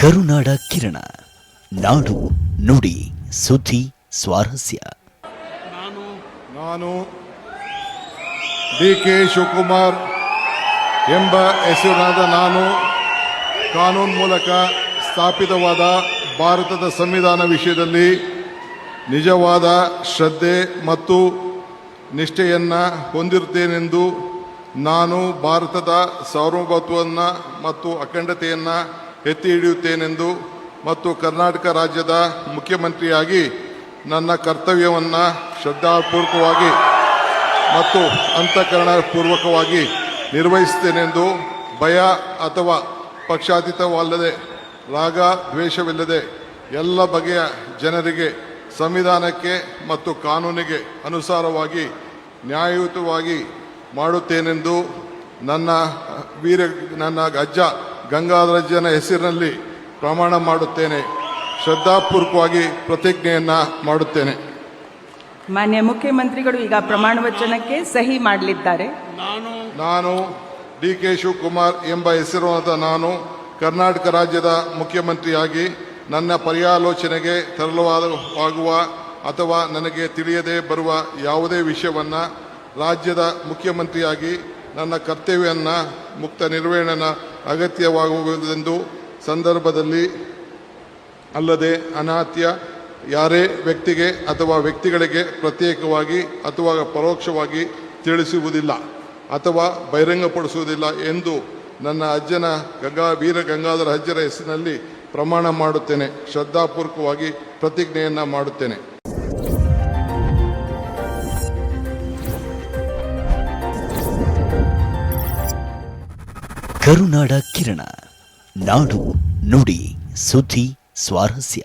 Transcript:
ಕರುನಾಡ ಕಿರಣ, ನಾಡು ನುಡಿ ಸುದ್ದಿ ಸ್ವಾರಸ್ಯ. ನಾನು ಡಿ.ಕೆ. ಶಿವಕುಮಾರ್ ಎಂಬ ಹೆಸರಿನಾದ ನಾನು ಕಾನೂನು ಮೂಲಕ ಸ್ಥಾಪಿತವಾದ ಭಾರತದ ಸಂವಿಧಾನ ವಿಷಯದಲ್ಲಿ ನಿಜವಾದ ಶ್ರದ್ಧೆ ಮತ್ತು ನಿಷ್ಠೆಯನ್ನು ಹೊಂದಿರುತ್ತೇನೆಂದು ನಾನು ಭಾರತದ ಸಾರ್ವಭೌಮತ್ವವನ್ನು ಮತ್ತು ಅಖಂಡತೆಯನ್ನು ಎತ್ತಿ ಹಿಡಿಯುತ್ತೇನೆಂದು ಮತ್ತು ಕರ್ನಾಟಕ ರಾಜ್ಯದ ಮುಖ್ಯಮಂತ್ರಿಯಾಗಿ ನನ್ನ ಕರ್ತವ್ಯವನ್ನು ಶ್ರದ್ಧಾಪೂರ್ವಕವಾಗಿ ಮತ್ತು ಅಂತಃಕರಣಪೂರ್ವಕವಾಗಿ ನಿರ್ವಹಿಸುತ್ತೇನೆಂದು ಭಯ ಅಥವಾ ಪಕ್ಷಾತೀತವಲ್ಲದೆ ರಾಗ ದ್ವೇಷವಿಲ್ಲದೆ ಎಲ್ಲ ಬಗೆಯ ಜನರಿಗೆ ಸಂವಿಧಾನಕ್ಕೆ ಮತ್ತು ಕಾನೂನಿಗೆ ಅನುಸಾರವಾಗಿ ನ್ಯಾಯಯುತವಾಗಿ ಮಾಡುತ್ತೇನೆಂದು ನನ್ನ ಅಜ್ಜ ಗಂಗಾಧರಜ್ಜನ ಹೆಸರಿನಲ್ಲಿ ಪ್ರಮಾಣ ಮಾಡುತ್ತೇನೆ. ಶ್ರದ್ಧಾಪೂರ್ವಕವಾಗಿ ಪ್ರತಿಜ್ಞೆಯನ್ನು ಮಾಡುತ್ತೇನೆ. ಮಾನ್ಯ ಮುಖ್ಯಮಂತ್ರಿಗಳು ಈಗ ಪ್ರಮಾಣ ವಚನಕ್ಕೆ ಸಹಿ ಮಾಡಲಿದ್ದಾರೆ. ನಾನು ಡಿ.ಕೆ. ಶಿವಕುಮಾರ್ ಎಂಬ ಹೆಸರಾದ ನಾನು ಕರ್ನಾಟಕ ರಾಜ್ಯದ ಮುಖ್ಯಮಂತ್ರಿಯಾಗಿ ನನ್ನ ಪರ್ಯಾಲೋಚನೆಗೆ ತರಲಾಗುವ ಅಥವಾ ನನಗೆ ತಿಳಿಯದೇ ಬರುವ ಯಾವುದೇ ವಿಷಯವನ್ನು ರಾಜ್ಯದ ಮುಖ್ಯಮಂತ್ರಿಯಾಗಿ ನನ್ನ ಕರ್ತವ್ಯವನ್ನು ಮುಕ್ತ ನಿರ್ವಹಣೆಯ ಅಗತ್ಯವಾಗುವುದೆಂದು ಸಂದರ್ಭದಲ್ಲಿ ಅಲ್ಲದೆ ಅನಾತ್ಯ ಯಾರೇ ವ್ಯಕ್ತಿಗೆ ಅಥವಾ ವ್ಯಕ್ತಿಗಳಿಗೆ ಪ್ರತ್ಯೇಕವಾಗಿ ಅಥವಾ ಪರೋಕ್ಷವಾಗಿ ತಿಳಿಸುವುದಿಲ್ಲ ಅಥವಾ ಬಹಿರಂಗಪಡಿಸುವುದಿಲ್ಲ ಎಂದು ನನ್ನ ಅಜ್ಜನ ವೀರ ಗಂಗಾಧರ ಅಜ್ಜರ ಹೆಸರಿನಲ್ಲಿ ಪ್ರಮಾಣ ಮಾಡುತ್ತೇನೆ. ಶ್ರದ್ಧಾಪೂರ್ವಕವಾಗಿ ಪ್ರತಿಜ್ಞೆಯನ್ನು ಮಾಡುತ್ತೇನೆ. ಕರುನಾಡ ಕಿರಣ, ನಾಡು ನುಡಿ ಸುದ್ದಿ ಸ್ವಾರಸ್ಯ.